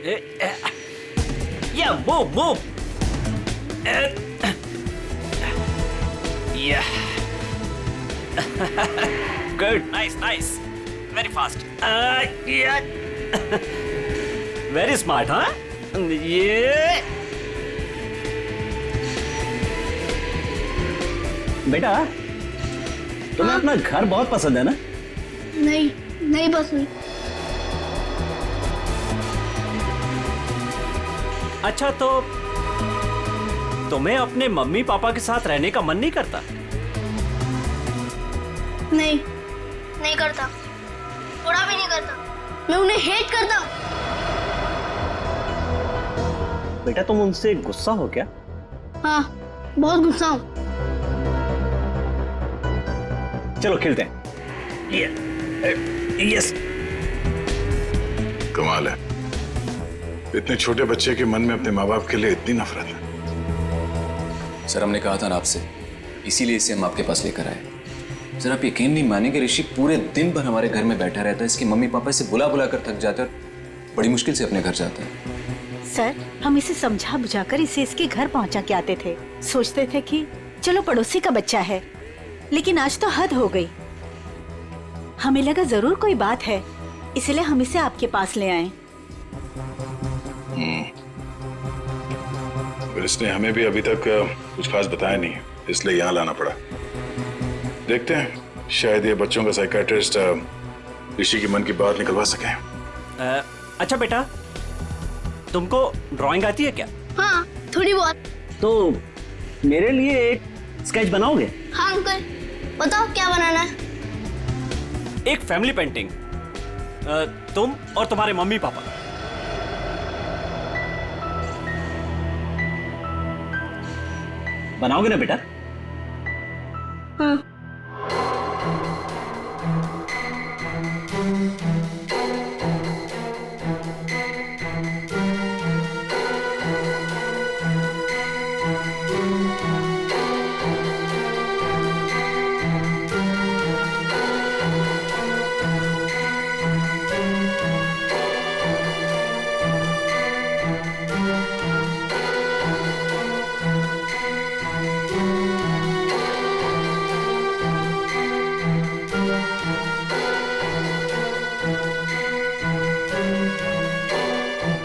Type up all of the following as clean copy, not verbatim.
Yeah, move. Yeah. Good, nice. Very fast. Yeah. Very smart, huh? Yeah. बेटा, तुम्हें अपना घर बहुत पसंद है ना? नहीं पसंद। अच्छा, तो तुम्हें अपने मम्मी पापा के साथ रहने का मन नहीं करता? नहीं करता, थोड़ा भी नहीं करता। मैं उन्हें हेट करता हूँ। बेटा, तुम उनसे गुस्सा हो क्या? हाँ, बहुत गुस्सा हूँ। चलो खेलते हैं। यस। कमाल है, इतने छोटे बच्चे के मन में अपने माँ बाप के लिए इतनी नफरत है। सर, हमने कहा था ना आपसे, इसीलिए इसे हम आपके पास लेकर आए। सर, आप यकीन नहीं मानेंगे, ऋषि पूरे दिन भर हमारे घर में बैठा रहता है। इसके मम्मी पापा इसे बुला बुला कर थक जाते हैं और बड़ी मुश्किल से अपने घर जाता है। सर, हम इसे समझा बुझाकर इसे इसके घर पहुंचा के आते थे। सोचते थे कि चलो पड़ोसी का बच्चा है, लेकिन आज तो हद हो गई। हमें लगा जरूर कोई बात है, इसलिए हम इसे आपके पास ले आए। पर इसने हमें भी अभी तक कुछ खास बताया नहीं, इसलिए यहाँ लाना पड़ा। देखते हैं, शायद ये बच्चों का साइकियाट्रिस्ट ऋषि की मन की बात निकलवा सके। अच्छा बेटा, तुमको ड्राइंग आती है क्या? हाँ, थोड़ी बहुत। तो मेरे लिए एक स्केच बनाओगे? हाँ अंकल, बताओ क्या बनाना है? एक फैमिली पेंटिंग, तुम और तुम्हारे मम्मी पापा। बनाओगे ना बेटा? हाँ।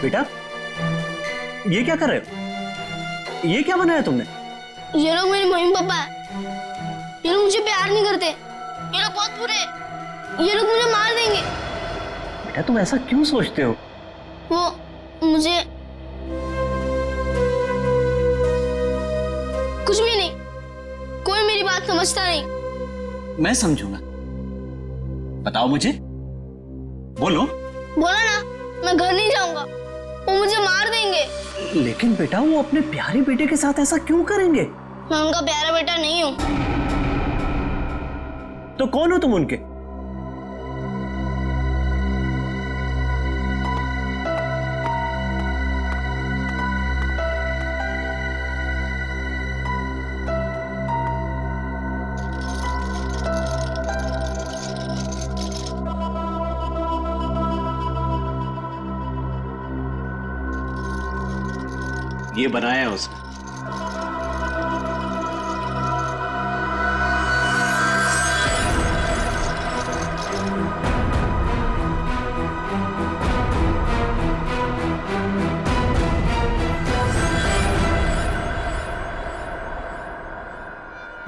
बेटा, ये क्या कर रहे हो? ये क्या बनाया तुमने? ये लोग मेरे मम्मी पापा है। ये लोग मुझे प्यार नहीं करते। ये लोग बहुत बुरे हैं। ये लोग मुझे मार देंगे। बेटा, तुम ऐसा क्यों सोचते हो? वो मुझे कुछ भी नहीं, कोई मेरी बात समझता नहीं। मैं समझूंगा। बताओ मुझे, बोलो। बोला ना, मैं घर नहीं जाऊंगा, वो मुझे मार देंगे। लेकिन बेटा, वो अपने प्यारे बेटे के साथ ऐसा क्यों करेंगे? मैं उनका प्यारा बेटा नहीं हूँ। तो कौन हो तुम उनके? ये बनाया है उसने।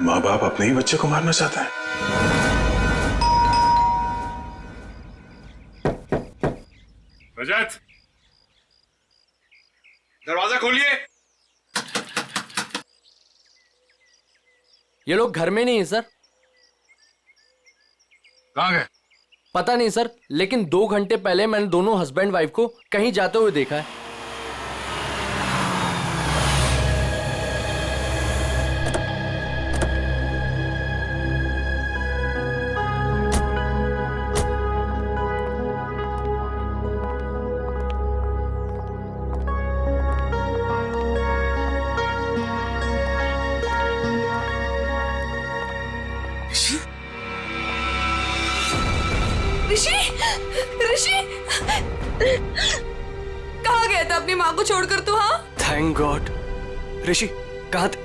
माँ बाप अपने ही बच्चे को मारना चाहता है। रजत, दरवाजा खोलिए। ये लोग घर में नहीं है सर। कहाँ गए? पता नहीं सर, लेकिन 2 घंटे पहले मैंने दोनों हस्बैंड वाइफ को कहीं जाते हुए देखा है। ऋषि, ऋषि, कहाँ गया था अपनी माँ को छोड़कर तू? हाँ, थैंक गॉड। ऋषि कहाँ थे?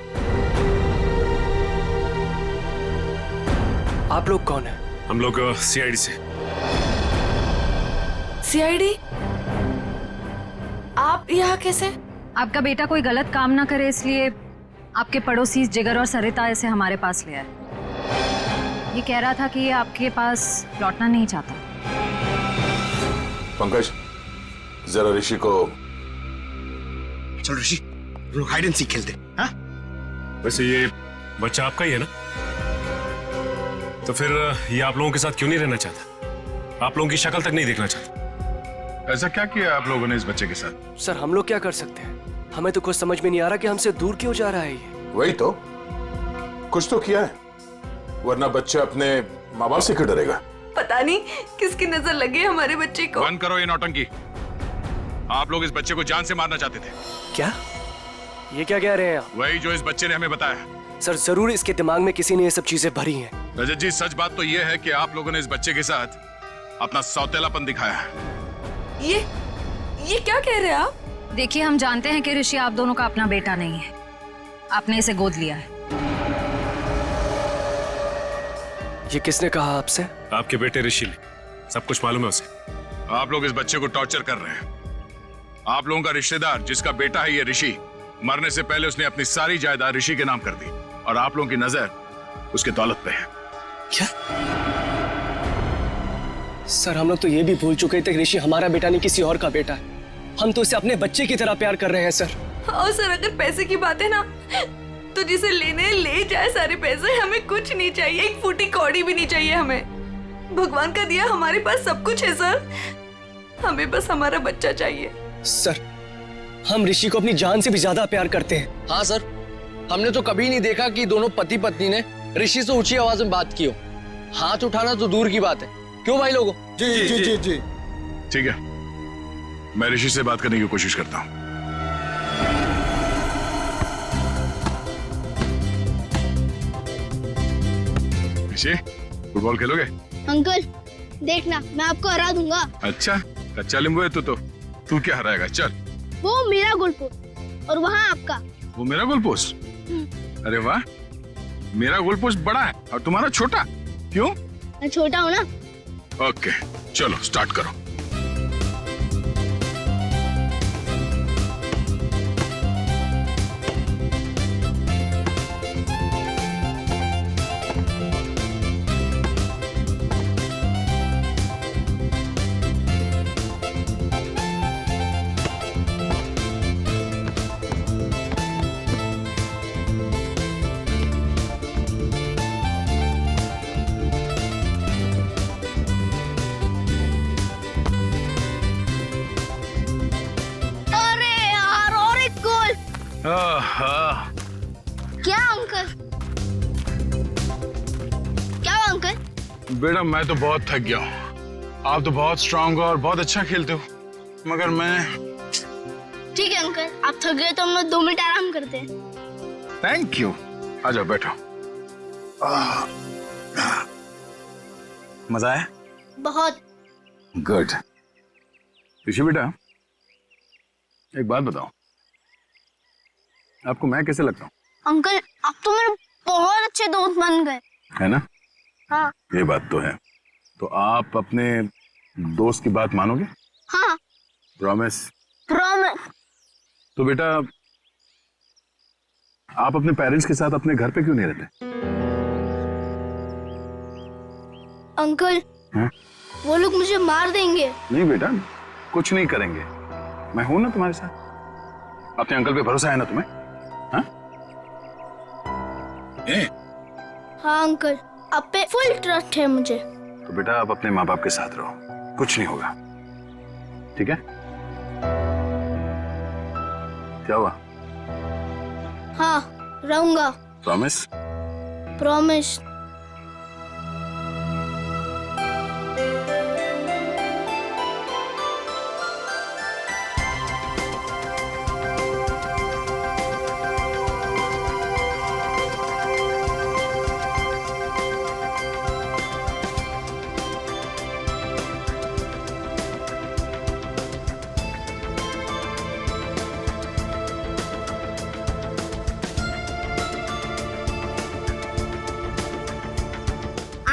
आप लोग कौन है? हम लोग सीआईडी से। सीआईडी? आप यहाँ कैसे? आपका बेटा कोई गलत काम ना करे इसलिए आपके पड़ोसी जिगर और सरिता इसे हमारे पास ले आए। ये कह रहा था कि ये आपके पास लौटना नहीं चाहता। पंकज, जरा ऋषि को। चल ऋषि, लोग हाइड एंड सीक खेलते। हाँ? वैसे ये बच्चा आपका ही है ना? तो फिर ये आप लोगों के साथ क्यों नहीं रहना चाहता? आप लोगों की शक्ल तक नहीं देखना चाहता? ऐसा क्या किया आप लोगों ने इस बच्चे के साथ? सर हम लोग क्या कर सकते हैं? हमें तो कुछ समझ में नहीं आ रहा कि हमसे दूर क्यों जा रहा है ये। वही तो, कुछ तो किया है, वरना बच्चा अपने माँ बाप से क्यों डरेगा? पता नहीं किसकी नजर लगी हमारे बच्चे को। बंद करो ये नौटंकी। आप लोग इस बच्चे को जान से मारना चाहते थे। क्या? ये क्या कह रहे हैं आप? वही जो इस बच्चे ने हमें बताया। सर जरूर इसके दिमाग में किसी ने ये सब चीजें भरी हैं। रजत जी, सच बात तो ये है कि आप लोगों ने इस बच्चे के साथ अपना सौतेलापन दिखाया है। ये क्या कह रहे हैं आप? देखिए, हम जानते हैं कि ऋषि आप दोनों का अपना बेटा नहीं है। आपने इसे गोद लिया है। ये किसने कहा आपसे? आपके बेटे ऋषि ने, सब कुछ मालूम है उसे। आप लोग इस बच्चे को टॉर्चर कर रहे हैं। आप लोगों का रिश्तेदार जिसका बेटा है ये ऋषि, मरने से पहले उसने अपनी सारी जायदाद ऋषि के नाम कर दी और आप लोगों की नजर उसके दौलत पे है। क्या? सर हम लोग तो ये भी भूल चुके थे कि ऋषि हमारा बेटा नहीं किसी और का बेटा है। हम तो इसे अपने बच्चे की तरह प्यार कर रहे हैं सर। और सर अगर पैसे की बात है ना, तो जिसे लेने ले जाए सारे पैसे, हमें कुछ नहीं चाहिए, एक फूटी कौड़ी भी नहीं चाहिए हमें। भगवान का दिया हमारे पास सब कुछ है सर, हमें बस हमारा बच्चा चाहिए। सर हम ऋषि को अपनी जान से भी ज्यादा प्यार करते हैं। हाँ सर, हमने तो कभी नहीं देखा कि दोनों पति पत्नी ने ऋषि से ऊंची आवाज में बात की हो। हाथ उठाना तो दूर की बात है। क्यों भाई लोगों? जी जी जी जी। ठीक है, मैं ऋषि से बात करने की कोशिश करता हूं। ऋषि, फुटबॉल खेलोगे? अंकल देखना, मैं आपको हरा दूंगा। अच्छा, कच्चा नींबू है तो तू क्या हराएगा? चल। वो मेरा गोल पोस्ट और वहाँ आपका। वो मेरा गोल पोस्ट? अरे वाह, मेरा गोल पोस्ट बड़ा है और तुम्हारा छोटा। क्यों? मैं छोटा हूँ ना। ओके, चलो स्टार्ट करो। क्या अंकल? क्या हुआ अंकल? बेटा मैं तो बहुत थक गया हूँ। आप तो बहुत स्ट्रांग हो और बहुत अच्छा खेलते हो, मगर मैं। ठीक है अंकल, आप थक गए तो हम लोग 2 मिनट आराम करते हैं। Thank you. आ जाओ बैठो। मजा आया? बहुत। गुड। ऋषि बेटा, एक बात बताओ, आपको मैं कैसे लगता हूँ? अंकल आप तो मेरे बहुत अच्छे दोस्त बन गए। है ना? हाँ। ये बात तो है। तो आप अपने दोस्त की बात मानोगे? हाँ। प्रॉमिस? प्रॉमिस। तो बेटा, आप अपने पेरेंट्स के साथ अपने घर पे क्यों नहीं रहते? अंकल हाँ? वो लोग मुझे मार देंगे। नहीं बेटा, कुछ नहीं करेंगे, मैं हूं ना तुम्हारे साथ। अपने अंकल पे भरोसा है ना तुम्हें? हाँ? हाँ अंकल, आप पे फुल ट्रस्ट है मुझे। तो बेटा आप अपने माँ बाप के साथ रहो, कुछ नहीं होगा, ठीक है? क्या हुआ? हाँ रहूंगा। प्रॉमिस? प्रॉमिस।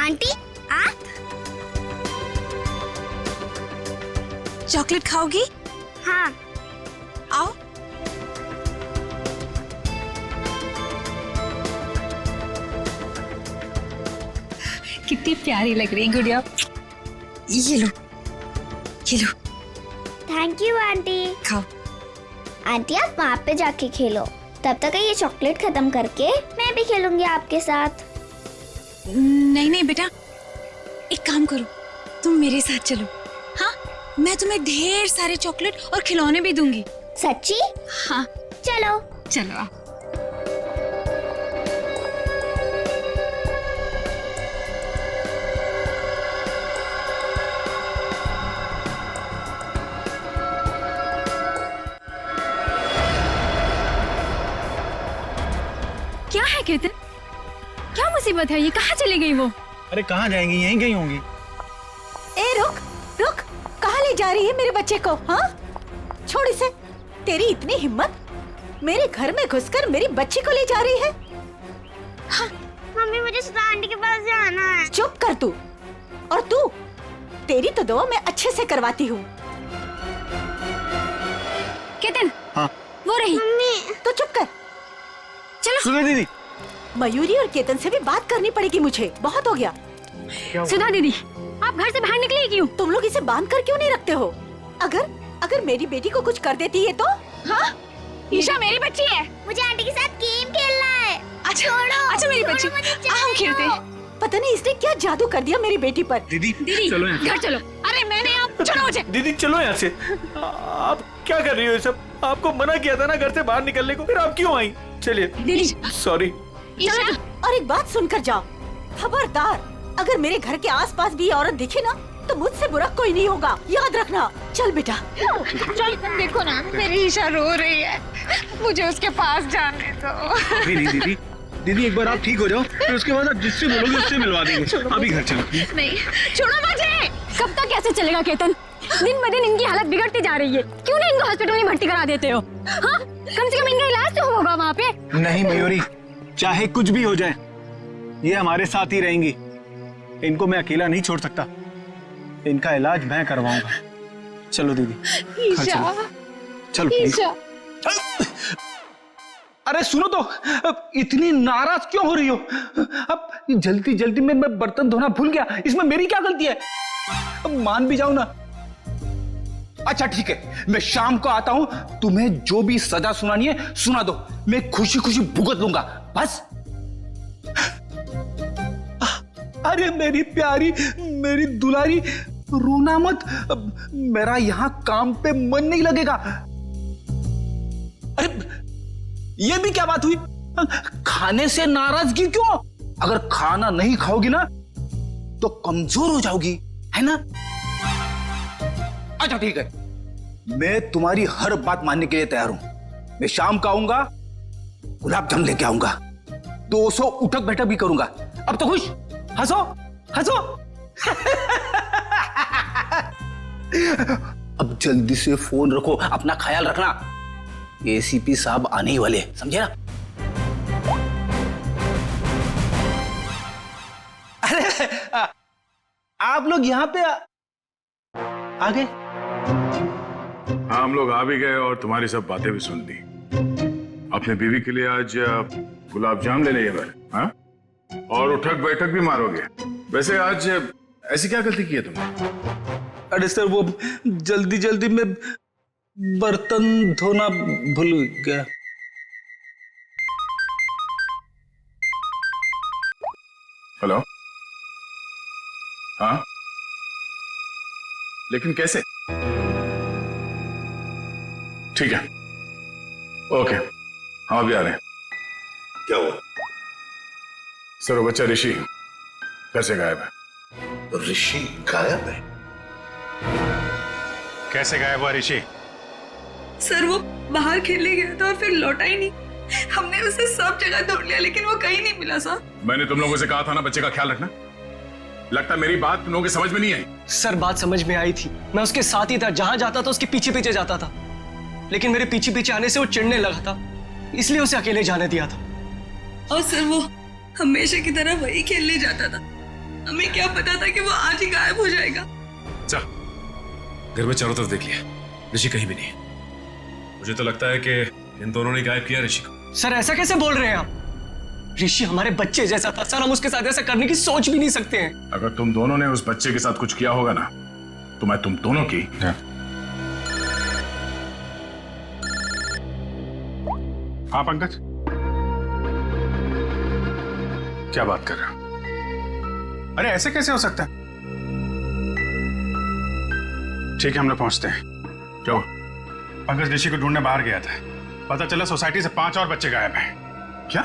आंटी आप चॉकलेट खाओगी? हाँ आओ। कितनी प्यारी लग रही गुड़िया। ये लो, ये लो, थैंक यू आंटी। खाओ। आंटी आप वहाँ पे जाके खेलो, तब तक ये चॉकलेट खत्म करके मैं भी खेलूंगी आपके साथ। नहीं नहीं बेटा, एक काम करो, तुम मेरे साथ चलो। हाँ, मैं तुम्हें ढेर सारे चॉकलेट और खिलौने भी दूंगी। सच्ची? हाँ चलो चलो आओ। क्या है केतन, क्या मुसीबत है? ये कहाँ चली गई वो? अरे कहाँ जाएंगी, यहीं गई होंगी। ए रुक रुक, कहाँ ले जा रही है मेरे बच्चे को? हाँ, छोड़ इसे। तेरी इतनी हिम्मत, मेरे घर में घुसकर मेरी बच्ची को ले जा रही है? हाँ। मम्मी मुझे सुधा आंटी के पास जाना है। चुप कर तू। और तू, तेरी तो दुआ मैं अच्छे से करवाती हूँ। केतन, हाँ वो रही। मम्मी तो चुप कर। सुनो दीदी, मयूरी और केतन से भी बात करनी पड़ेगी मुझे, बहुत हो गया। सुधा दीदी, आप घर से बाहर निकले क्यों? तुम लोग इसे बांध कर क्यों नहीं रखते हो? अगर मेरी बेटी को कुछ कर देती है तो? हाँ, ईशा मेरी बच्ची है। मुझे आंटी के साथ गेम खेलना है। अच्छा छोड़ो, अच्छा मेरी छोड़ो बच्ची, मुझे, हम खेलते हैं। पता नहीं इसने क्या जादू कर दिया मेरी बेटी पर। दीदी दीदी चलो यहाँ। घर चलो। अरे मैंने आप छोड़ो मुझे। दीदी चलो यहाँ से। आप क्या कर रही हो ये सब? आपको मना किया था ना घर से बाहर निकलने को, फिर आप क्यों आई? चलिए दीदी सॉरी। ईशा और एक बात सुनकर जाओ, खबरदार, अगर मेरे घर के आसपास भी औरत दिखे ना तो मुझसे बुरा कोई नहीं होगा, याद रखना। चल बेटा। चल, देखो ना मेरी ईशा रो रही है, मुझे उसके पास जाने दो। नहीं दीदी, दीदी एक बार आप ठीक हो जाओ, फिर उसके बाद आप जिससे बोलोगे उससे मिलवा देंगे। अभी घर चलो। नहीं, छोड़ो मुझे। कब तक कैसे चलेगा केतन? दिन ब दिन इनकी हालत बिगड़ती जा रही है। क्यों नहीं इनको हॉस्पिटल में भर्ती करा देते हो? हाँ, कम से कम इनका इलाज तो होगा वहाँ पे। नहीं मयूरी, चाहे कुछ भी हो जाए, ये हमारे साथ ही रहेंगी। इनको मैं अकेला नहीं छोड़ सकता, इनका इलाज मैं करवाऊंगा। चलो दीदी, घर चलो। चलो प्लीज। अरे सुनो तो, इतनी नाराज क्यों हो रही हो? अब जल्दी जल्दी में मैं बर्तन धोना भूल गया, इसमें मेरी क्या गलती है? अब मान भी जाओ ना। अच्छा ठीक है, मैं शाम को आता हूं, तुम्हें जो भी सजा सुनानी है सुना दो, मैं खुशी खुशी भुगत लूंगा, बस। अरे मेरी प्यारी, मेरी दुलारी, रोना मत, मेरा यहां काम पे मन नहीं लगेगा। अरे ये भी क्या बात हुई? खाने से नाराजगी क्यों? अगर खाना नहीं खाओगी ना तो कमजोर हो जाओगी, है ना? अच्छा ठीक है, मैं तुम्हारी हर बात मानने के लिए तैयार हूं। मैं शाम को आऊंगा, गुलाब जामुन लेके आऊंगा, 200 उठक बैठक भी करूंगा। अब तो खुश, हंसो हंसो। अब जल्दी से फोन रखो, अपना ख्याल रखना, एसीपी साहब आने ही वाले, समझे ना? अरे आप लोग यहाँ पे आ गए? हाँ, हम लोग आ भी गए और तुम्हारी सब बातें भी सुन ली। अपने बीवी के लिए आज गुलाब जामुन ले लिए मैंने, हाँ? और उठक बैठक भी मारोगे। वैसे आज ऐसी क्या गलती की है तुमने? अरे सर, वो जल्दी जल्दी में बर्तन धोना भूल गया। हेलो, हाँ, लेकिन कैसे? ठीक है, ओके, हम अभी आ रहे हैं। क्या हुआ? सर, वो बच्चा ऋषि कैसे गायब है? ऋषि गायब है? कैसे गायब हुआ ऋषि? सर वो बाहर खेलने गया था और फिर लौटा ही नहीं। हमने उसे सब जगह ढूंढ लिया लेकिन वो कहीं नहीं मिला सर। मैंने तुम लोगों से कहा था ना बच्चे का ख्याल रखना। लगता मेरी बात तुम लोगों की समझ में नहीं आई। सर बात समझ में आई थी, मैं उसके साथ ही था, जहां जाता था उसके पीछे पीछे जाता था, लेकिन मेरे पीछे पीछे आने से वो चिढ़ने लगा था, इसलिए उसे अकेले जाने दिया था। और सर वो हमेशा की तरह वही खेलने जाता था। हमें क्या पता था कि वो आज ही गायब हो जाएगा। जा, घर में चारों तरफ देख लिया, ऋषि कहीं भी नहीं है। मुझे तो लगता है कि इन दोनों ने गायब किया ऋषि को। सर ऐसा कैसे बोल रहे हैं आप? ऋषि हमारे बच्चे जैसा था सर, हम उसके साथ ऐसा करने की सोच भी नहीं सकते हैं। अगर तुम दोनों ने उस बच्चे के साथ कुछ किया होगा ना, तो मैं तुम दोनों की। हाँ पंकज, क्या बात कर रहे हो? अरे ऐसे कैसे हो सकता है? ठीक है, हम लोग पहुंचते हैं। क्या हुआ? पंकज ऋषि को ढूंढने बाहर गया था, पता चला सोसाइटी से 5 और बच्चे गायब हैं। क्या?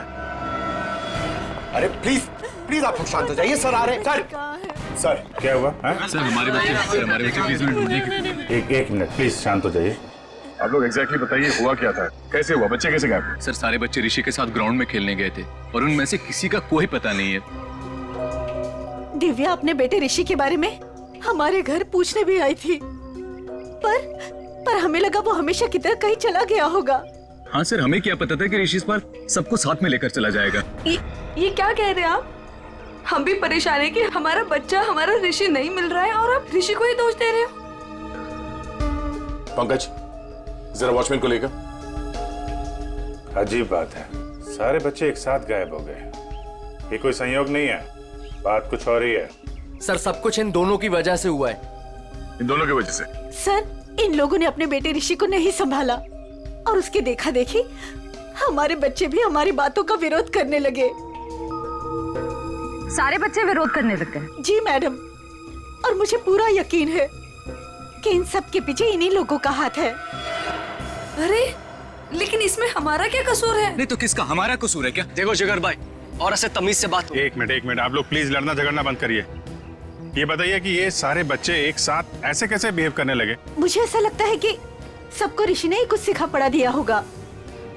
अरे प्लीज प्लीज आप लोग शांत हो जाइए, सर आ रहे हैं। सर क्या हुआ? सर हमारे बच्चे प्लीज में ढूंढिए। एक मिनट प्लीज शांत हो जाइए। आप लोग एग्जैक्टली बताइए हुआ क्या था, कैसे हुआ, बच्चे कैसे गायब? सर सारे बच्चे ऋषि के साथ ग्राउंड में खेलने गए थे और उनमें से किसी का कोई पता नहीं है। दिव्या अपने बेटे ऋषि के बारे में हमारे घर पूछने भी आई थी, पर हमें लगा वो हमेशा की तरह कहीं चला गया होगा। हाँ सर, हमें क्या पता था कि ऋषि इस बार सबको साथ में लेकर चला जाएगा। ये क्या कह रहे हैं आप? हम भी परेशान है कि हमारा बच्चा, हमारा ऋषि नहीं मिल रहा है और आप ऋषि को ही दोष दे रहे हो। पंकज जरा वॉचमैन को लेकर। अजीब बात है, सारे बच्चे एक साथ गायब हो गए। ये कोई संयोग नहीं है, बात कुछ और ही है। सर सब कुछ इन दोनों की वजह से हुआ है। इन दोनों की वजह से? सर इन लोगों ने अपने बेटे ऋषि को नहीं संभाला और उसके देखा देखी हमारे बच्चे भी हमारी बातों का विरोध करने लगे। सारे बच्चे विरोध करने लग गए? जी मैडम, और मुझे पूरा यकीन है कि इन सब के पीछे इन्हीं लोगों का हाथ है। अरे लेकिन इसमें हमारा क्या कसूर है? नहीं तो किसका? हमारा कसूर है क्या? देखो जिगर भाई, और ऐसे तमीज से बात हो। एक मिनट आप लोग प्लीज लड़ना झगड़ना बंद करिए। ये बताइए कि ये सारे बच्चे एक साथ ऐसे कैसे बिहेव करने लगे? मुझे ऐसा लगता है कि सबको ऋषि ने ही कुछ सिखा पड़ा दिया होगा।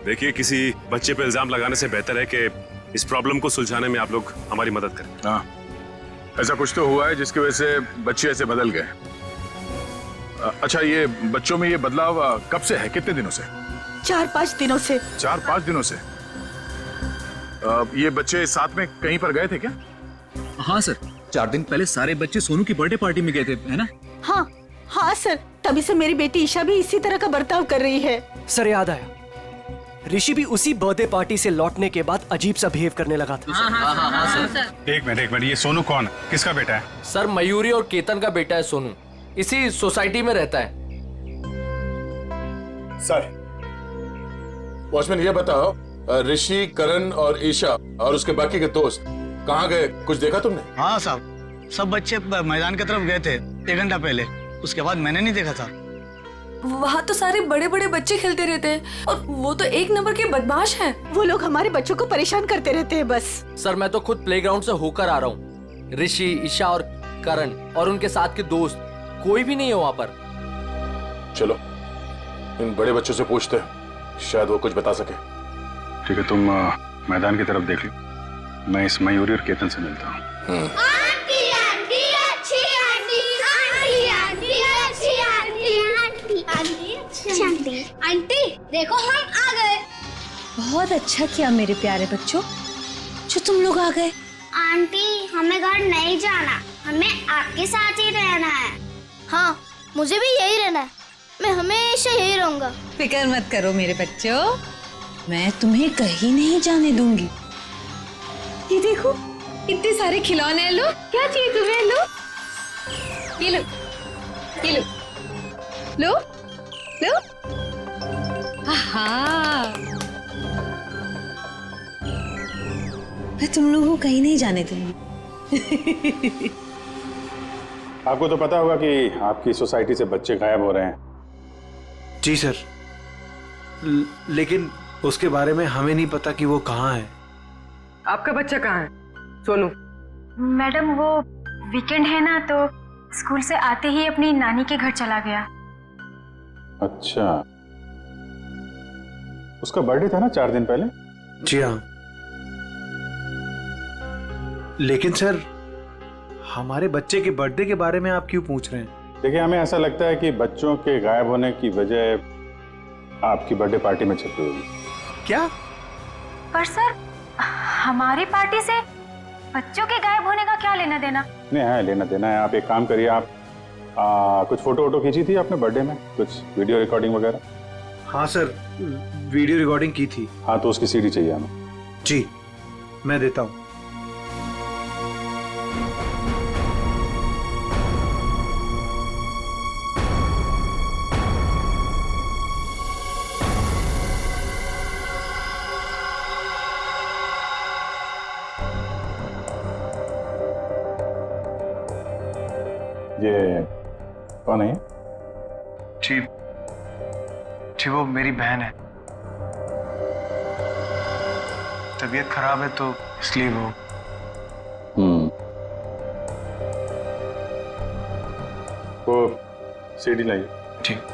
देखिए, किसी बच्चे पे इल्जाम लगाने से बेहतर है कि इस प्रॉब्लम को सुलझाने में आप लोग हमारी मदद करें। हाँ, ऐसा कुछ तो हुआ है जिसकी वजह से बच्चे ऐसे बदल गए। अच्छा, ये बच्चों में ये बदलाव कब से है, कितने दिनों से? 4-5 दिनों से। 4-5 दिनों से? ये बच्चे साथ में कहीं पर गए थे क्या? हाँ सर, 4 दिन पहले सारे बच्चे सोनू की बर्थडे पार्टी में गए थे, है ना? हाँ सर, तभी से मेरी बेटी ईशा भी इसी तरह का बर्ताव कर रही है। सर याद आया, ऋषि भी उसी बर्थडे पार्टी से लौटने के बाद अजीब सा बिहेव करने लगा था। एक मिनट, ये सोनू कौन है, किसका बेटा है? सर मयूरी और केतन का बेटा है सोनू, इसी सोसाइटी में रहता है। सर वॉचमैन ये बताओ, ऋषि, करण और ईशा और उसके बाकी के दोस्त कहाँ गए, कुछ देखा तुमने? हाँ साहब, सब बच्चे मैदान की तरफ गए थे 1 घंटा पहले, उसके बाद मैंने नहीं देखा था। वहाँ तो सारे बड़े बड़े बच्चे खेलते रहते हैं और वो तो 1 नंबर के बदमाश हैं। वो लोग हमारे बच्चों को परेशान करते रहते हैं बस। सर मैं तो खुद प्लेग्राउंड से होकर आ रहा हूँ। ऋषि, ईशा और करण और उनके साथ के दोस्त कोई भी नहीं है वहाँ पर। चलो इन बड़े बच्चों से पूछते हैं, शायद वो कुछ बता सके। ठीक है, तुम मैदान की तरफ देख लो, मैं इस मयूरी और केतन से मिलता हूँ। आंटी आंटी अच्छी आंटी, आंटी आंटी अच्छी आंटी, आंटी आंटी अच्छी आंटी। आंटी देखो हम आ गए। बहुत अच्छा किया मेरे प्यारे बच्चों जो तुम लोग आ गए। आंटी हमें घर नहीं जाना, हमें आपके साथ ही रहना है। हाँ मुझे भी यही रहना है, मैं हमेशा यही रहूंगा। फिक्र मत करो मेरे बच्चों, मैं तुम्हें कहीं नहीं जाने दूंगी। ये देखो इतने सारे खिलौने हैं, लो क्या चाहिए तुम्हें, लो ये लो, ये लो, लो लो। हाँ मैं तुम लोगों को कहीं नहीं जाने दूंगी। आपको तो पता होगा कि आपकी सोसाइटी से बच्चे गायब हो रहे हैं। जी सर, लेकिन उसके बारे में हमें नहीं पता कि वो कहाँ है। आपका बच्चा कहाँ है सोनू? मैडम वो वीकेंड है ना, तो स्कूल से आते ही अपनी नानी के घर चला गया। अच्छा, उसका बर्थडे था ना 4 दिन पहले? जी हाँ, लेकिन सर हमारे बच्चे के बर्थडे के बारे में आप क्यों पूछ रहे हैं? देखिए, हमें ऐसा लगता है कि बच्चों के गायब होने की वजह आपकी बर्थडे पार्टी में छिपी हुई। क्या? पर सर हमारी पार्टी से बच्चों के गायब होने का क्या लेना देना? नहीं है, लेना देना है। आप एक काम करिए, आप कुछ फोटो वोटो खींची थी आपने बर्थडे में, कुछ वीडियो रिकॉर्डिंग वगैरह? हाँ सर, वीडियो रिकॉर्डिंग की थी। हाँ तो उसकी सीडी चाहिए हमें। जी मैं देता हूँ। ये कौन है? जी जी वो मेरी बहन है। तबीयत खराब है तो इसलिए वो। वो सीडी लाइए। ठीक।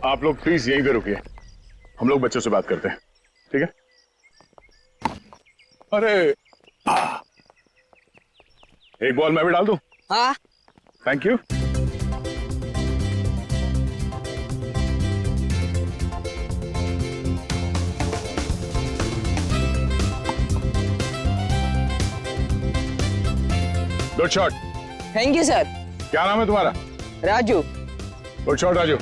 आप लोग प्लीज यहीं पे रुकिए, हम लोग बच्चों से बात करते हैं, ठीक है? अरे एक बॉल मैं भी डाल दूं? हाँ। Thank you. Good shot. Thank you sir. क्या नाम है तुम्हारा? राजू। Good shot Raju.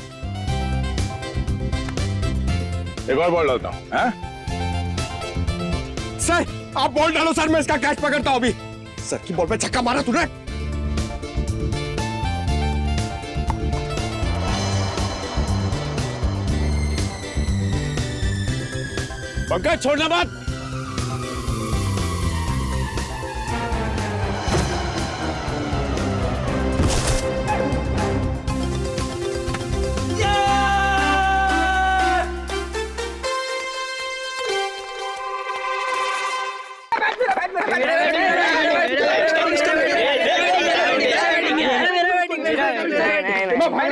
एक और बॉल डालता हूं। सर आप बॉल डालो सर, मैं इसका कैच पकड़ता हूं अभी। सर की बॉल पे छक्का मारा तूने। पंकज छोड़ना मत।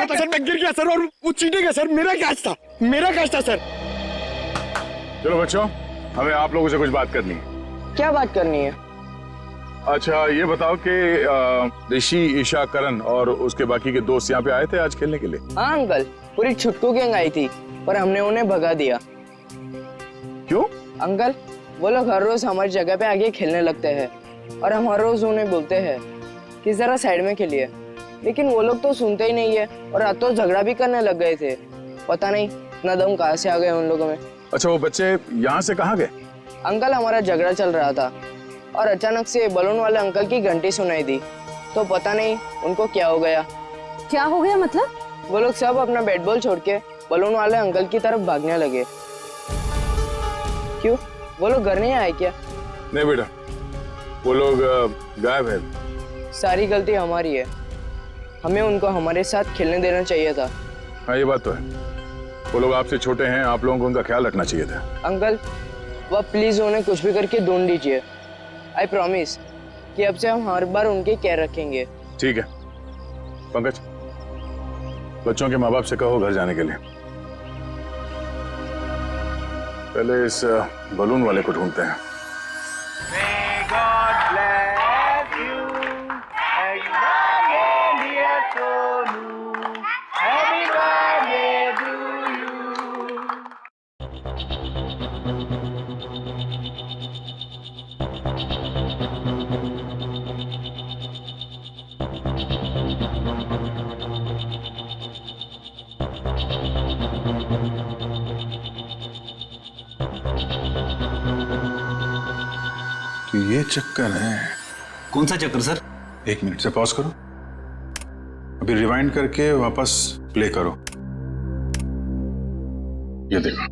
सर मैं गिर गया सर, और वो चीटिंग है सर, मेरा कैच था, मेरा कैच था सर। चलो बच्चों, हमें आप लोगों से कुछ बात करनी है। क्या बात करनी है? अच्छा ये बताओ कि ऋषि, ईशा, करण और उसके बाकी के दोस्त यहाँ पे आए थे आज खेलने के लिए? हाँ अंकल, पूरी छुटकू गैंग आई थी पर हमने उन्हें भगा दिया। क्यों? अंकल वो लोग हर रोज हमारी जगह पे आगे खेलने लगते हैं और हम हर रोज उन्हें बोलते हैं कि जरा साइड में खेलिए, लेकिन वो लोग तो सुनते ही नहीं है और आज तो झगड़ा भी करने लग गए थे। पता नहीं इतना दम कहाँ से आ गए उन लोगों में। अच्छा वो बच्चे यहाँ से कहाँ गए? अंकल हमारा झगड़ा चल रहा था और अचानक से बलून वाले अंकल की घंटी सुनाई दी, तो पता नहीं उनको क्या हो गया। क्या हो गया मतलब? वो लोग सब अपना बैट बॉल छोड़ के बलून वाले अंकल की तरफ भागने लगे। क्यों, वो लोग घर नहीं आए क्या? नहीं बेटा, वो लोग गायब है। सारी गलती हमारी है, हमें उनको हमारे साथ खेलने देना चाहिए था। हाँ ये बात तो है, वो लोग आपसे छोटे हैं, आप लोगों को उनका ख्याल रखना चाहिए था। अंकल वह प्लीज उन्हें कुछ भी करके ढूंढ दीजिए। आई प्रॉमिस कि अब से हम हर बार उनकी केयर रखेंगे। ठीक है पंकज, बच्चों के माँ बाप से कहो घर जाने के लिए। पहले इस बलून वाले को ढूंढते हैं। तो ये चक्कर है। कौन सा चक्कर सर? एक मिनट से पॉज करो, अभी रिवाइंड करके वापस प्ले करो। ये देखो,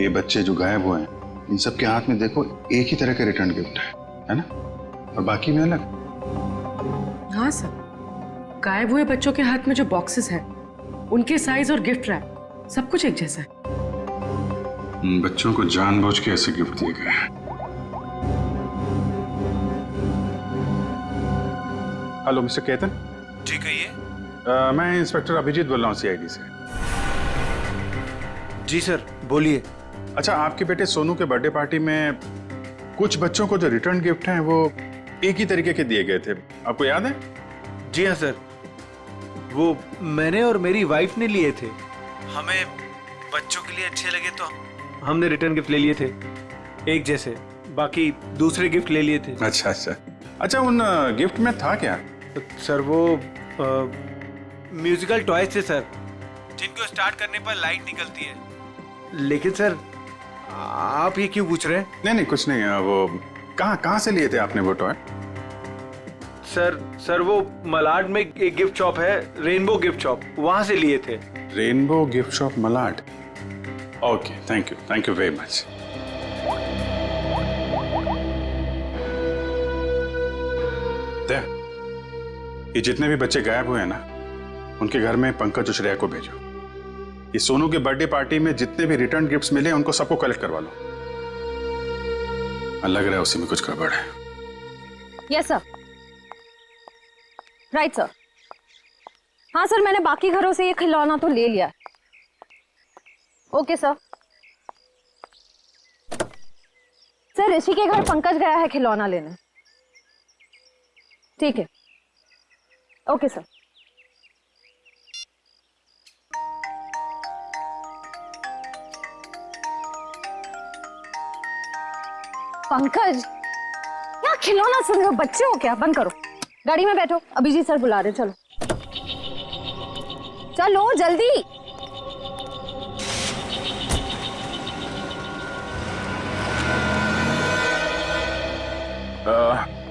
ये बच्चे जो गायब हुए हैं इन सब के हाथ में देखो एक ही तरह के रिटर्न गिफ्ट है ना, और बाकी में अलग। हाँ सर, गायब हुए बच्चों के हाथ में जो बॉक्सेस हैं उनके साइज और गिफ्ट रैप सब कुछ एक जैसा है। बच्चों को जानबूझ के ऐसे गिफ्ट दिए गए हैं। Hello mister Ketan. जी कहिए। मैं इंस्पेक्टर अभिजीत बोल रहा हूँ सीआईडी से। जी सर, बोलिए। अच्छा, आपके बेटे सोनू के बर्थडे पार्टी में कुछ बच्चों को जो रिटर्न गिफ्ट हैं वो एक ही तरीके के दिए गए थे, आपको याद है? जी हाँ सर, वो मैंने और मेरी वाइफ ने लिए थे। हमें बच्चों के लिए अच्छे लगे तो हमने रिटर्न गिफ्ट ले लिए थे एक जैसे, बाकी दूसरे गिफ्ट ले लिए थे। अच्छा अच्छा अच्छा, उन गिफ्ट में था क्या? सर वो म्यूजिकल टॉयज थे सर, जिनको स्टार्ट करने पर लाइट निकलती है। लेकिन सर आप ये क्यों पूछ रहे हैं? नहीं कुछ नहीं, वो कहाँ से लिए थे आपने वो टॉय? सर वो मलाड में एक गिफ्ट शॉप है, रेनबो गिफ्ट शॉप, वहां से लिए थे। Rainbow gift shop Malad? Okay, thank you very much. ये जितने भी बच्चे गायब हुए हैं ना, उनके घर में पंकज और श्रेया को भेजो। ये सोनू के बर्थडे पार्टी में जितने भी रिटर्न गिफ्ट्स मिले उनको सबको कलेक्ट करवा लो। लग रहा है उसी में कुछ गड़बड़ है। Yes sir, right sir. हाँ सर, मैंने बाकी घरों से ये खिलौना तो ले लिया। Okay sir. सर ऋषि के घर पंकज गया है खिलौना लेने। ठीक है, ओके सर। पंकज, क्या खिलौना सुन रहे हो? बच्चे हो क्या? बंद करो, गाड़ी में बैठो, अभिजीत सर बुला रहे। चलो चलो जल्दी।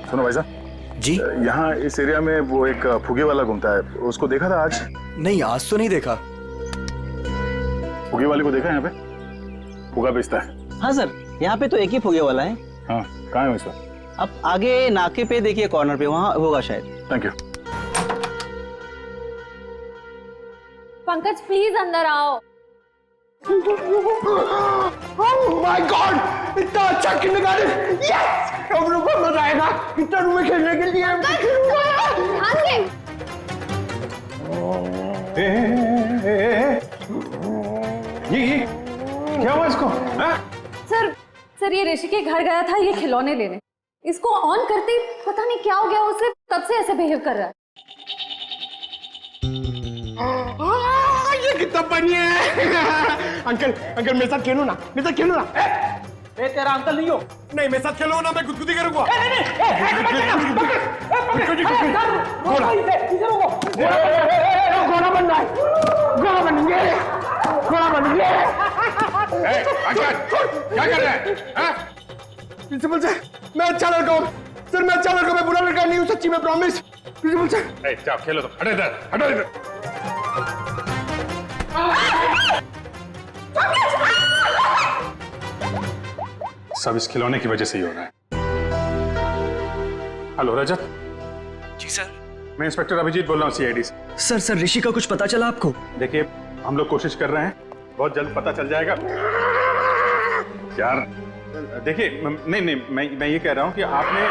सुनो भाई साहब जी, यहाँ इस एरिया में वो एक फुगे वाला घूमता है, उसको देखा था आज? नहीं आज तो नहीं देखा। फुगे वाले को देखा यहाँ पे? फुगा बेचता है? हाँ सर, यहाँ पे तो एक ही फुगे वाला है। हाँ, कहाँ है उसका? अब आगे नाके पे देखिए, कॉर्नर पे, वहाँ होगा शायद। Thank you. पंकज प्लीज अंदर आओ। Oh my God! इतना अच्छा किंडरगार्टन! Yes! हम लोग को मजा आएगा इतना रूम में खेलने के लिए। ये क्या हुआ इसको? सर ये ऋषि के घर गया था ये खिलौने लेने, इसको ऑन करते ही पता नहीं क्या हो गया उसे, तब से ऐसे बिहेव कर रहा है। ये कितना बढ़िया है। अंकल मेरे साथ खेलो ना, मेरे साथ खेलो ना। ए तेरा अंकल नहीं हो? नहीं, मेरे साथ खेलो ना, मैं गुदगुदी करूंगा। घोड़ा बनना है, घोड़ा बनेंगे, घोड़ा बनेंगे। क्या कर रहे हैं? प्रिंसिपल सर, मैं अच्छा लड़का हूँ सर, मैं अच्छा लड़का, मैं बुरा लड़का नहीं हूँ, सच्ची में प्रॉमिस। प्रिंसिपल सर जाओ खेलो, तो हटो इधर, हटो इधर। सब इस खिलौने की वजह से ही हो रहा है। हेलो रजत। जी सर। मैं इंस्पेक्टर अभिजीत बोल रहा हूँ सीआईडी से। सर ऋषि का कुछ पता चला आपको? देखिए, हम लोग कोशिश कर रहे हैं, बहुत जल्द पता चल जाएगा यार। देखिए, नहीं मैं ये कह रहा हूँ कि आपने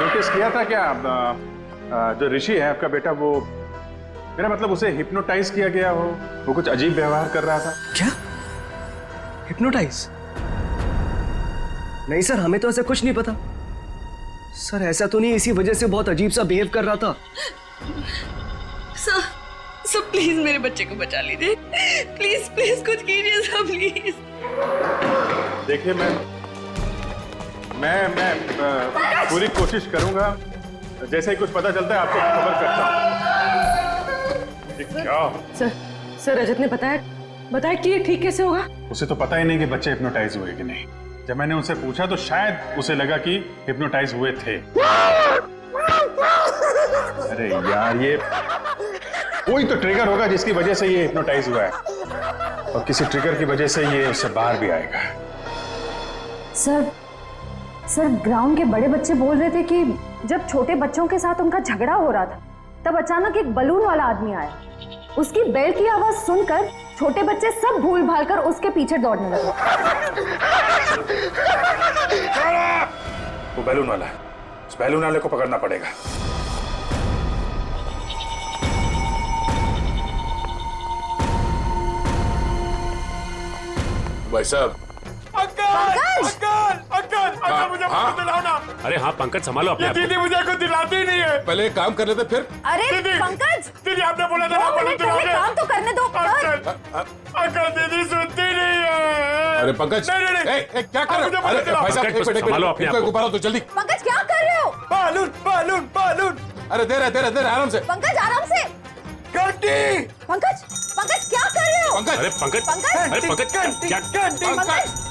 नोटिस किया था क्या जो ऋषि है आपका बेटा, वो मेरा मतलब उसे हिप्नोटाइज किया गया हो, वो कुछ अजीब व्यवहार कर रहा था। क्या? हिप्नोटाइज? नहीं सर, हमें तो ऐसा कुछ नहीं पता। सर ऐसा तो नहीं, इसी वजह से बहुत अजीब सा बिहेव कर रहा था। सर प्लीज मेरे बच्चे को बचा लीजिए, प्लीज कुछ कीजिए सर, प्लीज। देखिए, मैं पूरी कोशिश करूंगा, जैसे ही कुछ पता चलता है आपको खबर करता हूं। क्या? सर रजत ने बताया कि ये ठीक कैसे होगा? उसे तो पता ही नहीं कि बच्चे हिप्नोटाइज हुए कि नहीं। जब मैंने उनसे पूछा तो शायद उसे लगा कि हिप्नोटाइज हुए थे। अरे यार, ये कोई तो ट्रिगर होगा जिसकी वजह से ये हिप्नोटाइज हुआ है, और किसी ट्रिगर की वजह से ये उससे बाहर भी आएगा। सर ग्राउंड के बड़े बच्चे बोल रहे थे कि जब छोटे बच्चों के साथ उनका झगड़ा हो रहा था, तब अचानक एक बलून वाला आदमी आया। उसकी बेल्ट की आवाज सुनकर छोटे बच्चे सब भूल भाल कर उसके पीछे दौड़ने लगे। वो बैलून वाला है, उस बैलून वाले को पकड़ना पड़ेगा। भाई साहब। अंकल मुझे कुछ दिलाओ ना। अरे हाँ पंकज संभालो अपने आप को। दीदी मुझे कुछ दिलाती ही नहीं है। पहले एक काम कर लेते फिर। अरे पंकज, दीदी आपने बोला था ना काम तो करने दो। अंकल दीदी सुनती नहीं है। अरे पंकज, क्या कर रहे हो? अरे भाई साहब संभालो अपने आप को। ऊपर आओ तो जल्दी। पंकज क्या कर रहे हो? Balloon balloon balloon. अरे दे रहे आराम से। पंकज आराम से। घंटी। पंकज पंकज क्या कर रहे हो? पंकज, अरे पंकज, पंकज, अरे पंकज क्या? पंकज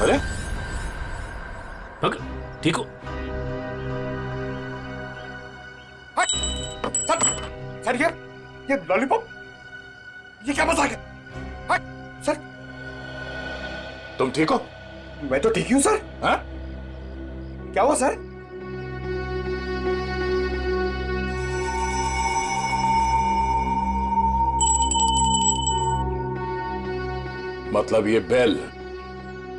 अरे पंकज ठीक हो? सर ये लॉलीपॉप, ये क्या मजाक है? सर तुम ठीक हो? मैं तो ठीक ही हूँ सर। हाँ? क्या हुआ सर? मतलब ये बेल,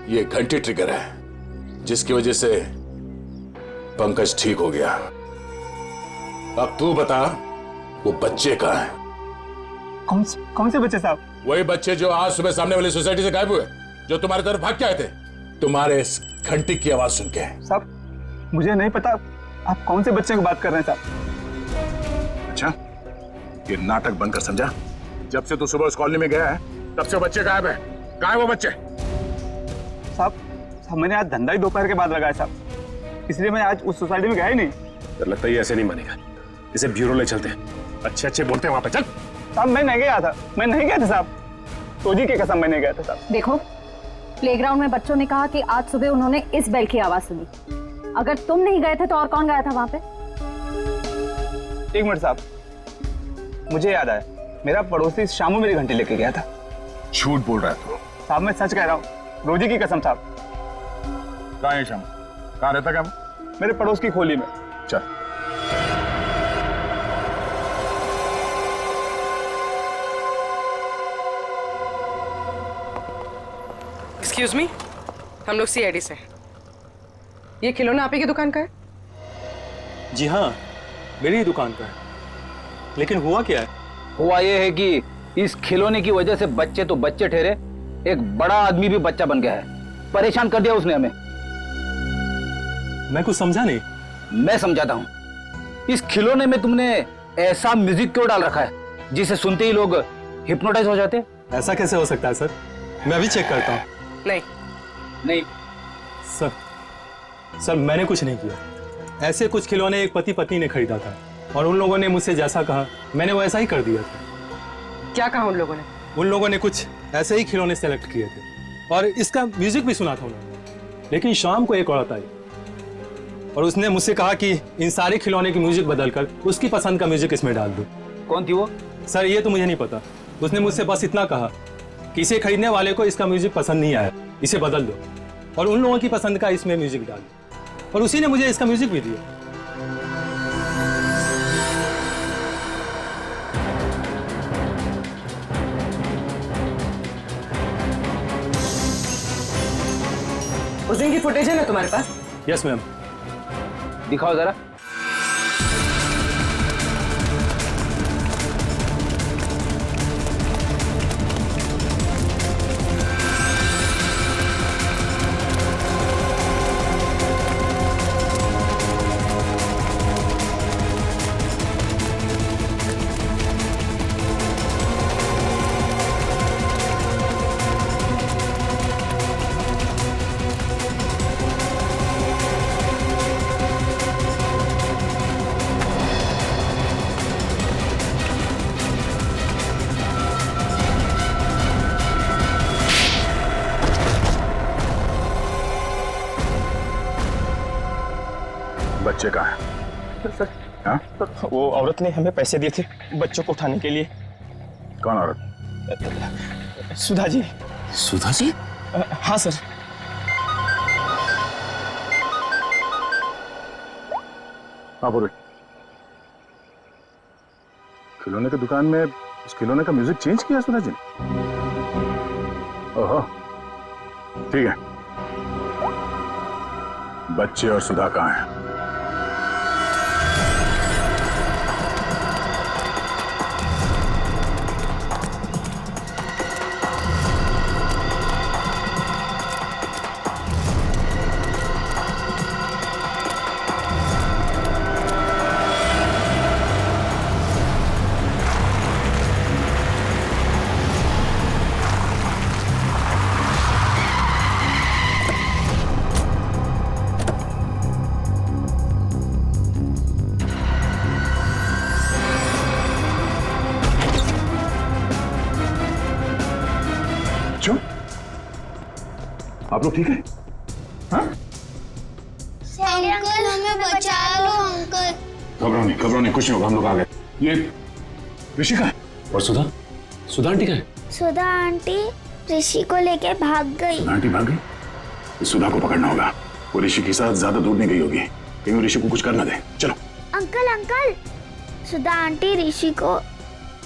ये घंटी ट्रिगर है जिसकी वजह से पंकज ठीक हो गया। अब तू बता, वो बच्चे कहाँ हैं? कौन से बच्चे साहब? वही बच्चे जो आज सुबह सामने वाली सोसाइटी से गायब हुए, जो तुम्हारे तरफ भाग के आए थे तुम्हारे इस घंटी की आवाज सुन के। साहब मुझे नहीं पता आप कौन से बच्चे की बात कर रहे हैं साहब। अच्छा, ये नाटक बंद कर, समझा? जब से तू सुबह उस कॉलोनी में गया है तब से बच्चे गायब है। कहाँ है वो बच्चे? साहब मैंने आज धंधा ही दोपहर के बाद लगाया साहब, इसलिए मैं आज उस सोसाइटी में गया ही नहीं। तो लगता है ये ऐसे नहीं मानेगा, इसे ब्यूरो ले चलते हैं, अच्छे बोलते हैं वहां पे। चल साहब मैं नहीं गया था साहब, तोजी की कसम मैं नहीं गया था साहब। देखो, प्लेग्राउंड में बच्चों ने कहा कि आज सुबह उन्होंने इस बेल की आवाज सुनी। अगर तुम नहीं गए थे तो और कौन गया था वहां पे? एक मिनट साहब, मुझे याद आया, मेरा पड़ोसी शामू मेरी घंटी लेके गया था। झूठ बोल रहा है तू। साहब मैं सच कह रहा हूँ, रोजी की कसम साहब। कहाँ है शामू? कहाँ रहता क्या? मेरे पड़ोस की खोली में। चल। एक्सक्यूज मी, हम लोग सीआईडी से हैं। ये खिलौना आप ही की दुकान का है? जी हाँ, मेरी ही दुकान का है। लेकिन हुआ क्या है? हुआ ये है कि इस खिलौने की वजह से बच्चे तो बच्चे ठहरे, एक बड़ा आदमी भी बच्चा बन गया है। परेशान कर दिया उसने हमें। मैं कुछ समझा नहीं। मैं समझाता हूँ। इस खिलौने में तुमने ऐसा म्यूजिक क्यों डाल रखा है जिसे सुनते ही लोग हिप्नोटाइज हो जाते? ऐसा कैसे हो सकता है सर? मैं अभी चेक करता हूँ। नहीं सर मैंने कुछ नहीं किया। ऐसे कुछ खिलौने एक पति पत्नी ने खरीदा था और उन लोगों ने मुझसे जैसा कहा मैंने वो ऐसा ही कर दिया था। क्या कहा उन लोगों ने? उन लोगों ने कुछ ऐसे ही खिलौने सेलेक्ट किए थे और इसका म्यूजिक भी सुना था उन्होंने। लेकिन शाम को एक औरत आई और उसने मुझसे कहा कि इन सारे खिलौने की म्यूजिक बदलकर उसकी पसंद का म्यूजिक इसमें डाल दो। कौन थी वो? सर ये तो मुझे नहीं पता। उसने मुझसे बस इतना कहा कि इसे खरीदने वाले को इसका म्यूजिक पसंद नहीं आया, इसे बदल दो और उन लोगों की पसंद का इसमें म्यूजिक डाल दो। और उसी ने मुझे इसका म्यूजिक भी दिया। उस दिन की फुटेज है ना तुम्हारे पास? Yes ma'am. दिखाओ जरा। बच्चे कहाँ हैं? सर, हाँ? वो औरत ने हमें पैसे दिए थे बच्चों को उठाने के लिए। कौन औरत? सुधा जी। सुधा जी? हाँ सर। हाँ बोलो। खिलौने की दुकान में उस खिलौने का म्यूजिक चेंज किया सुधा जी ने? ओहो, ठीक है। बच्चे और सुधा कहाँ हैं? बच्चों, आप लोग ठीक है? हाँ? अंकल हमें बचा लो अंकल। घबराओ नहीं, कुछ नहीं होगा, हम लोग आ गए। ये ऋषि का है। और सुधा आंटी का है? सुधा आंटी ऋषि को लेके भाग गई। आंटी भाग गई? इस सुधा को पकड़ना होगा। वो ऋषि के साथ ज्यादा दूर नहीं गई होगी, कहीं वो ऋषि को कुछ कर ना दे। चलो। अंकल सुधा आंटी ऋषि को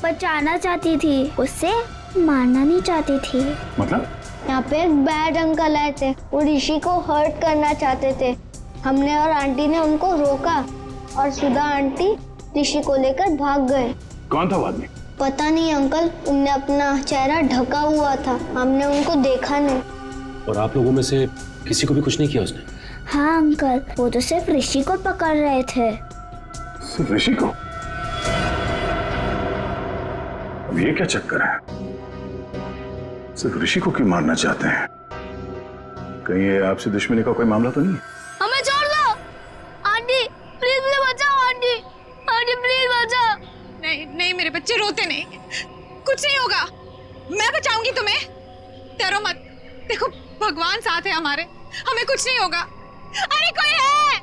बचाना चाहती थी, उससे मारना नहीं चाहती थी। मतलब? यहाँ पे एक बैड अंकल आए थे, वो ऋषि को हर्ट करना चाहते थे। हमने और आंटी ने उनको रोका और सुधा आंटी ऋषि को लेकर भाग गए। कौन था वो आदमी? पता नहीं अंकल, उनने अपना चेहरा ढका हुआ था, हमने उनको देखा नहीं। और आप लोगों में से किसी को भी कुछ नहीं किया उसने? हाँ अंकल, वो तो सिर्फ ऋषि को पकड़ रहे थे। सिर्फ ऋषि को? अब ये क्या चक्कर है? सिर्फ ऋषि को क्यों मारना चाहते हैं? कहीं ये आपसे दुश्मनी का कोई मामला तो नहीं? हमें छोड़ दो आंटी, प्लीज मुझे बचाओ आंटी, आंटी प्लीज बचाओ। नहीं मेरे बच्चे रोते नहीं, कुछ नहीं होगा, मैं बचाऊंगी तुम्हें, डरो मत। देखो भगवान साथ है हमारे, हमें कुछ नहीं होगा। अरे कोई है,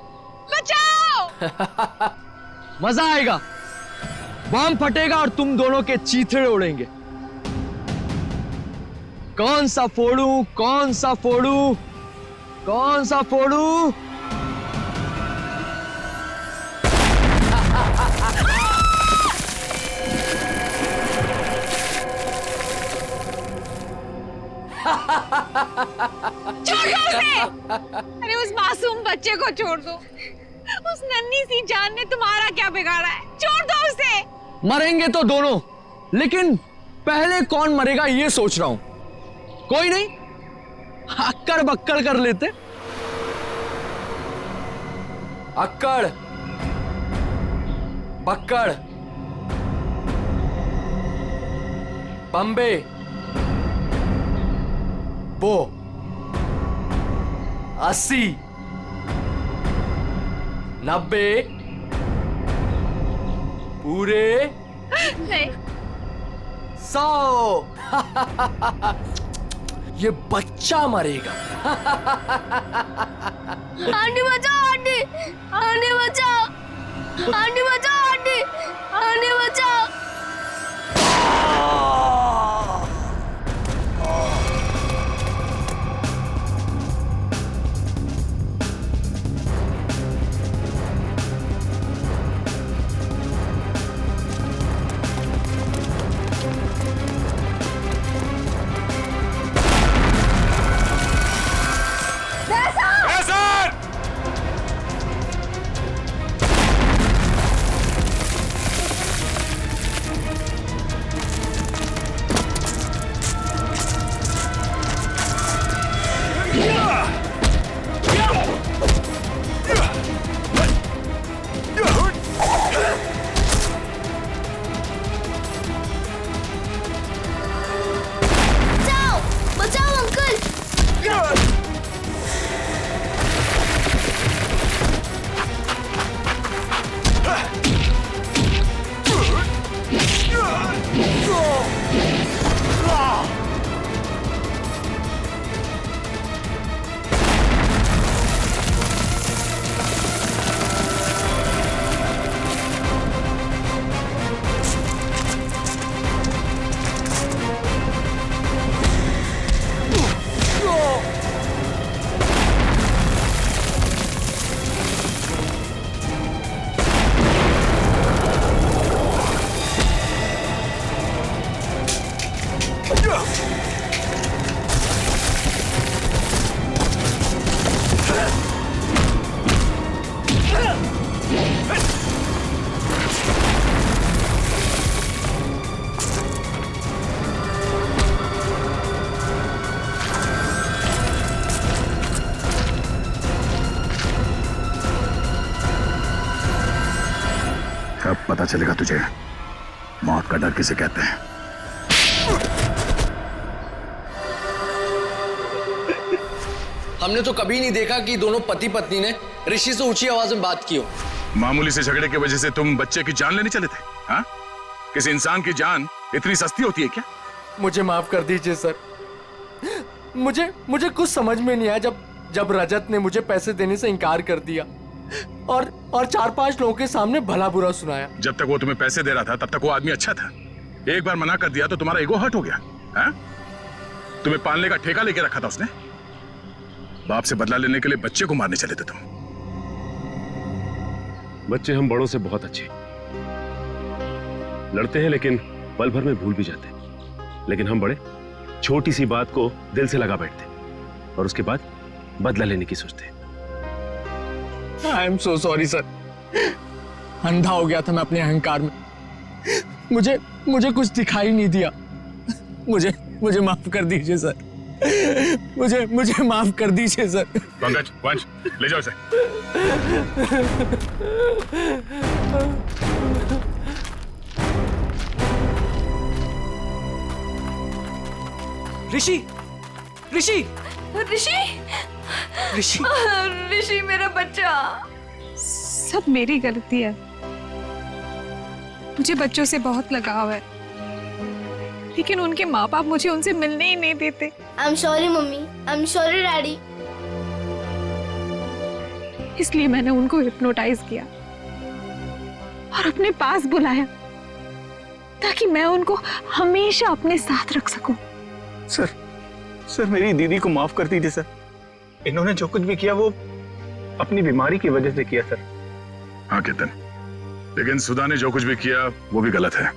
बचाओ। मजा आएगा, बम फटेगा और तुम दोनों के चीथड़े उड़ेंगे। कौन सा फोड़ूं? छोड़ दो उसे। अरे उस मासूम बच्चे को छोड़ दो, उस नन्ही सी जान ने तुम्हारा क्या बिगाड़ा है, छोड़ दो उसे। मरेंगे तो दोनों, लेकिन पहले कौन मरेगा ये सोच रहा हूं। कोई नहीं, अक्कड़ बक्कड़ कर लेते। अक्कड़ बक्कड़ बम्बे बो 80 90 पूरे नहीं 100। ये बच्चा मरेगा। आंटी बचाओ आंटी, आंटी बचाओ, आंटी बचाओ आंटी, आंटी बचाओ। अब पता चलेगा तुझे मौत का डर किसे कहते हैं। हमने तो कभी नहीं देखा कि दोनों पति पत्नी ने ऋषि से ऊंची आवाज में बात की हो। मामूली से झगड़े की वजह से तुम बच्चे की जान लेने चले थे? हाँ? किसी इंसान की जान इतनी सस्ती होती है क्या? मुझे माफ कर दीजिए सर, मुझे मुझे कुछ समझ में नहीं आया जब रजत ने मुझे पैसे देने से इनकार कर दिया और 4-5 लोगों के सामने भला बुरा सुनाया। जब तक वो तुम्हें पैसे दे रहा था तब तक वो आदमी अच्छा था। एक बार मना कर दिया तो तुम्हारा ईगो हर्ट हो गया। हाँ? तुम्हें पालने का ठेका लेके रखा था उसने। बाप से बदला लेने के लिए बच्चे को मारने चले थे तुम। बच्चे हम बड़ों से बहुत अच्छे लड़ते हैं, लेकिन पल भर में भूल भी जाते हैं। लेकिन हम बड़े छोटी सी बात को दिल से लगा बैठते और उसके बाद बदला लेने की सोचते हैं। I am so sorry sir, अंधा हो गया था मैं अपने अहंकार में। मुझे कुछ दिखाई नहीं दिया। मुझे माफ कर दीजिए सर। मुझे माफ कर दीजिए सर। पंकज, वंश, ले जाओ इसे। ऋषि ऋषि ऋषि ऋषि ऋषि मेरा बच्चा। सब मेरी गलती है। मुझे बच्चों से बहुत लगाव है, लेकिन उनके माँ बाप मुझे उनसे मिलने ही नहीं देते। I am sorry mummy, I am sorry daddy. इसलिए मैंने उनको हिप्नोटाइज किया और अपने पास बुलाया ताकि मैं उनको हमेशा अपने साथ रख सकूं। सर मेरी दीदी को माफ कर दीजिए सर। इन्होंने जो कुछ भी किया वो अपनी बीमारी की वजह से किया सर। हाँ केतन, लेकिन सुधा ने जो कुछ भी किया वो भी गलत है।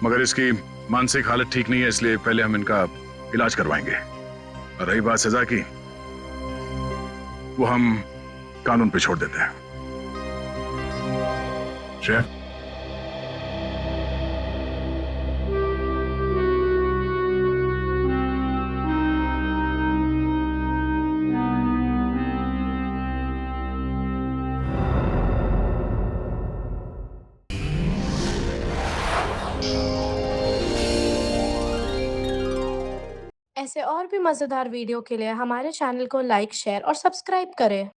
मगर इसकी मानसिक हालत ठीक नहीं है, इसलिए पहले हम इनका इलाज करवाएंगे। और रही बात सजा की, वो हम कानून पे छोड़ देते हैं। श्रेया, ऐसे और भी मज़ेदार वीडियो के लिए हमारे चैनल को लाइक, शेयर और सब्सक्राइब करें।